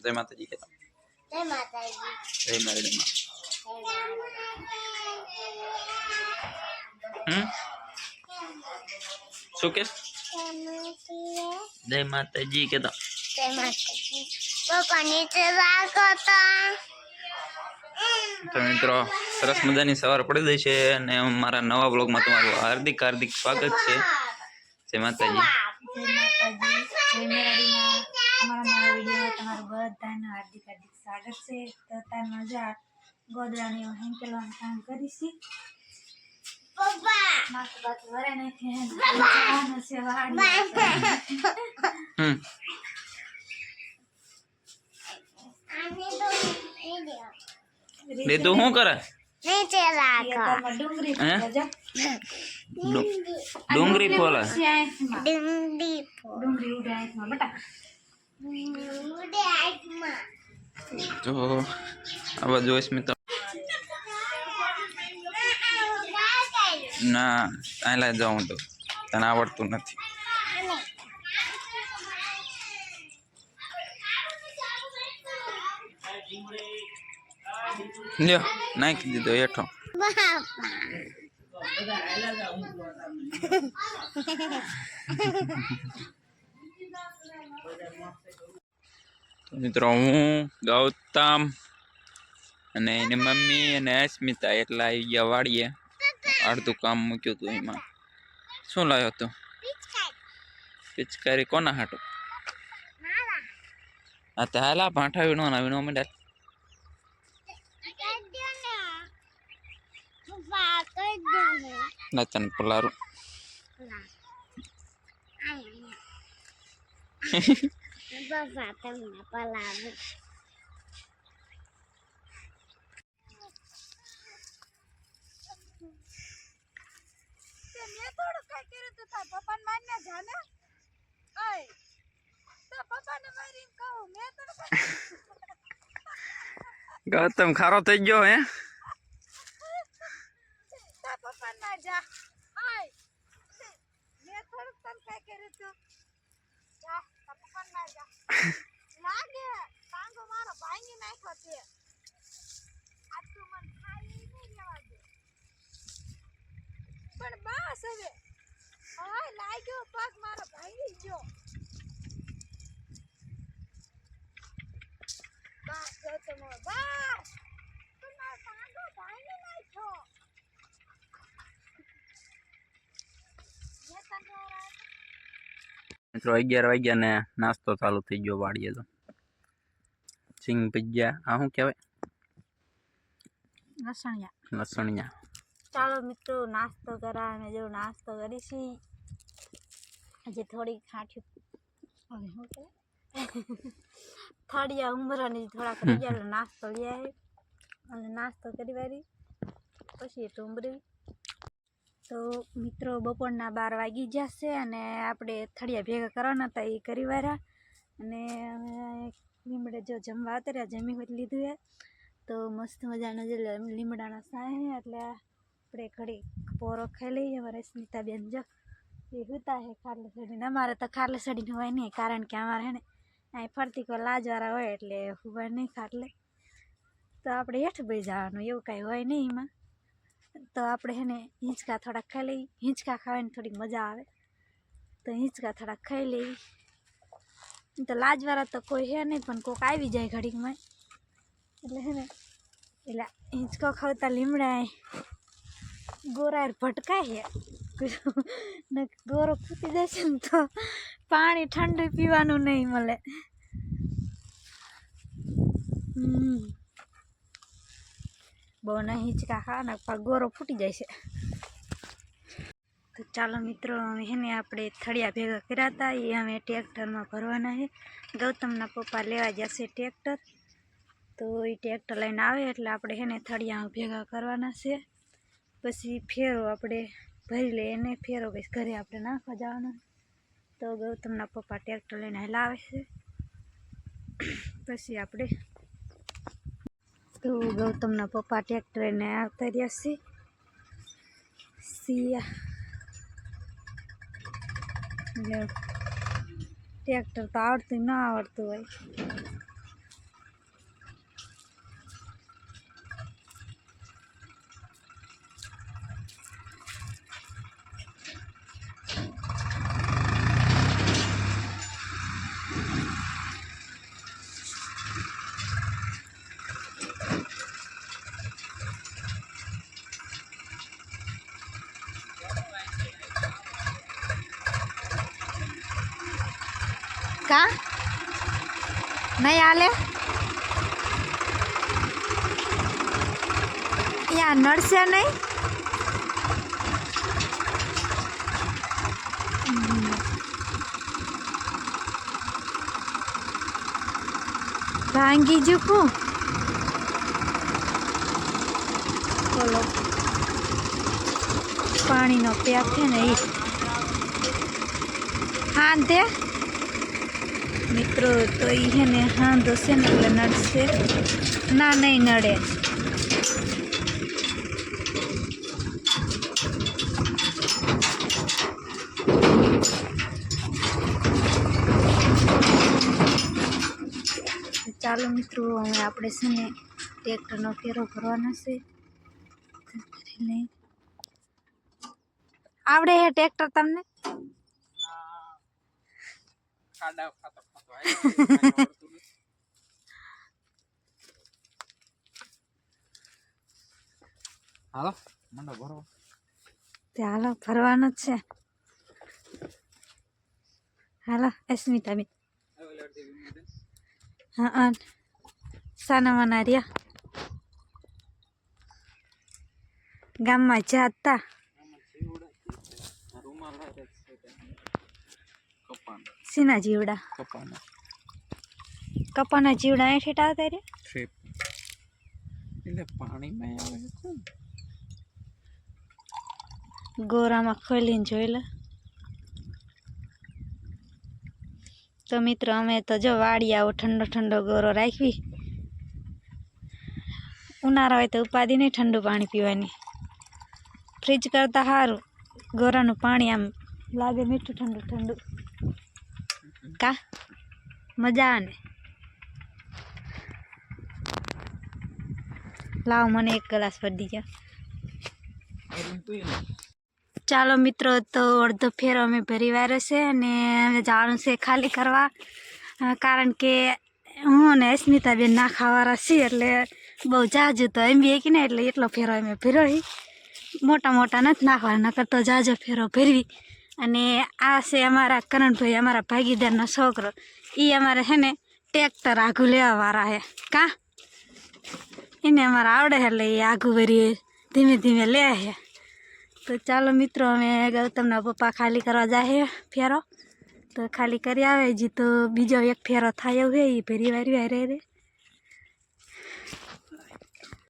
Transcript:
जय माता जी कहता जय माता जी। जय मेरड़ी माँ। शू के जय माता जी कहता जय माता जी। पप्पा नीचे રાખો तो मित्रों सरस मजानी सवार पड़ी गई है ने मारा नवा ब्लॉग में तुम्हाરું हार्दिक हार्दिक स्वागत है। जय माता जी। जय माता जी। जय मेरड़ी माँ। हमारा नवा वीडियो में तुम्हारा बधाનું हार्दिक हार्दिक स्वागत है। तो तार मजा गोदरानी हेंकेलवान काम करीशी पप्पा नाक बात वरे ने के जानो से वाड़ी आने दो ले तो हूं करे नीचे ये રાખો तार में डूंगरी जा डूंगरी खोला डूंगरी डूंगरी उड़े आंख में बेटा उड़े आंख में तो अब जो इसमें तो ना आला जाऊं तो तने आवड़તું નથી લ્યો નાખી દીધો હેઠો મિત્રો હું ગૌતમ અને એની મમ્મી અને અસ્મિતા એટલા આવી ગયા વાડીએ અડધું કામ મૂક્યું હતું એમાં શું લાવ્યો હતો પિચકારી કોના હાટો આ તો હાલા ભાંઠા વીણો માંડ્યા નચન પલારું Bapak temen pelabu. मैं थोड़ा काय करे तो था पप्पा ने मारने जाने ओए तो पप्पा ने मारी कहूं मैं तो ગૌતમ ખારો થઈ ગયો હે तो पप्पा ना जा ओए मैं थोड़ा तन काय करे तो जा पप्पा ना जा लागे टांगो मारो भांगी नाखो ते आज तू मन खाई नहीं लेवा दे पण बस હવે ઓય લાગ્યો પગ મારો ભાંગી ગયો બસ જો તમે બસ તમારો ટાંગો ભાંગી નાખ્યો મે તને મિત્રો 11 વાગ્યા ને નાસ્તો ચાલુ થઈ ગયો વાડીએ તો સિંગ ભજીયા આ શું કહેવાય લસણિયા ચાલો મિત્રો નાસ્તો કરા અને જો નાસ્તો કરીશી આજે થોડી ખાઠી હવે શું કહેવાય થાળિયા ઉમરાની થોડા કરી ગયા નાસ્તો લઈ આવી અને નાસ્તો કરી વારી પછી ટુંબરી તો મિત્રો બપોરના 12 વાગી જશે અને આપણે થળિયા ભેગા કરવાના હતા એ કરી વાર્યા અને લીમડે જો જમવા ઉતર્યા જમી હોત લીધું હે તો મસ્ત મજાનો જે લીમડાનો સાય હે એટલે આપણે ઘડી પોરો ખાઈ લઈએ અમારે સ્મિતાબેન જો એ હુતા હે ખારલે સડીને અમારે તો ખારલે સડીને હોય નહીં કારણ કે અમારે હે ને અહીં ફરતી કોઈ લાજવાળા હોય એટલે હુવાય નહીં ખાટલે તો આપણે હેઠ બેસી જવાનું એવું કાંઈ હોય નહીં એમાં તો આપણે હે ને હિંચકા થોડાક ખાઈ લઈએ હિંચકા ખાવાની થોડીક મજા આવે તો હિંચકા થોડાક ખાઈ લઈએ તો લાજવાળા તો કોઈ હે નહીં પણ કોઈક આવી જાય ઘડીકમાં એટલે હે ને એટલે હિંચકો ખાવતા લીમડા ગોરા ભટકાય હે ને ગોરો ફૂટી જશે ને તો પાણી ઠંડુ પીવાનું નહીં મળે બહુ ના હિંચકા ખાવાના ગોરો ફૂટી જાય છે તો ચાલો મિત્રો અમે હે ને આપણે થળિયા ભેગા કર્યા હતા એ અમે ટ્રેક્ટરમાં ભરવાના છે ગૌતમના પપ્પા લેવા જશે ટ્રેક્ટર તો એ ટ્રેક્ટર લઈને આવે એટલે આપણે હે ને થળિયા ભેગા કરવાના છે પછી ફેરો આપણે ભરી લઈએ એને ફેરો પછી ઘરે આપણે નાખવા જવાનો તો ગૌતમના પપ્પા ટ્રેક્ટર લઈને લાવે છે પછી આપણે તો ગૌતમના પપ્પા ટ્રેક્ટર લઈને આવતા રહ્યા છે સિયા ટ્રેક્ટર તો આવડતું ના આવડતું હોય કા નહીં હાલે અહીંયા નડશે નહીં ભાંગી જુકું બોલો પાણીનો પેપ છે ને એ હાંધે મિત્રો તો એ છે ને હાંધો છે ને એટલે નડશે ના નહીં નડે ચાલો મિત્રો હવે આપણે છે ને ટ્રેક્ટરનો ફેરો ભરવાનો છે આવડે હે ટ્રેક્ટર તમને હાલો મંડો ભરો તે હાલો ભરવાનો જ છે હાલો અસ્મિતા બેન હા સાના મના રહ્યા ગામમાં જાતા સીના જીવડા કપાના જીવડા એ ઠેટાવતા રે એટલે પાણીમાં આવે ગોરામાં ખોલીને જોઈ લે તો મિત્રો અમે તો જો વાડી આવો ઠંડો ઠંડો ગોરો રાખવી ઉનાળા હોય તો ઉપાધિ નહીં ઠંડુ પાણી પીવાની ફ્રીજ કરતાં સારું ગોરાનું પાણી આમ લાગે મીઠું ઠંડુ ઠંડુ કા મજા આવે લાવ મને એક ગ્લાસ ભરી દીજો ચાલો મિત્રો તો અડધો ફેરો અમે ભરી વાર્યો છે અને અમે જવાનું છે ખાલી કરવા કારણ કે હું અને અસ્મિતાબેન ના ખાવાના છીએ એટલે બહુ જાજુ તો એમ બી કે ને એટલે એટલો ફેરો અમે ભર્યો મોટા મોટા નથી નાખવાના નકર તો જાજો ફેરો ભરવી અને આ છે અમારા કરણભાઈ અમારા ભાગીદારનો છોકરો એ અમારે છે ને ટ્રેક્ટર આઘું લેવાવાળા છે કા એને અમારે આવડે એટલે એ આઘું ભરીએ ધીમે ધીમે લે છે તો ચાલો મિત્રો અમે ગૌતમના પપ્પા ખાલી કરવા જાય ફેરો તો ખાલી કરી આવે હજી તો બીજો એક ફેરો થાય એવું છે એ ભરી વારી રે